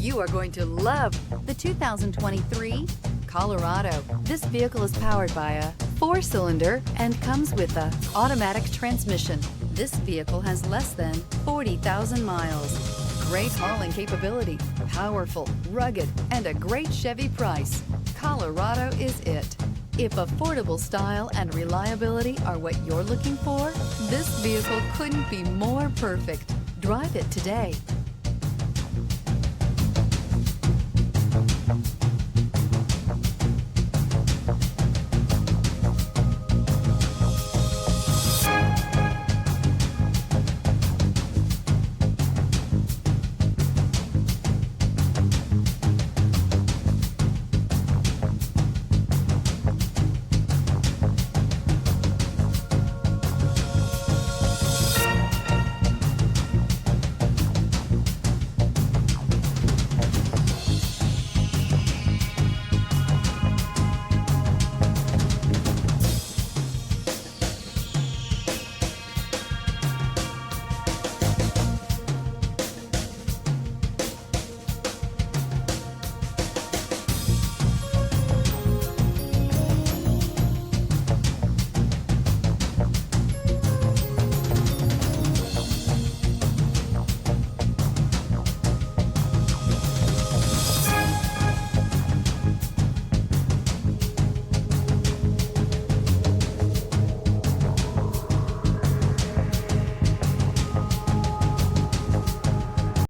You are going to love the 2023 Colorado. This vehicle is powered by a 4-cylinder and comes with a automatic transmission. This vehicle has less than 40,000 miles. Great hauling capability, powerful, rugged, and a great Chevy price. Colorado is it. If affordable style and reliability are what you're looking for, this vehicle couldn't be more perfect. Drive it today.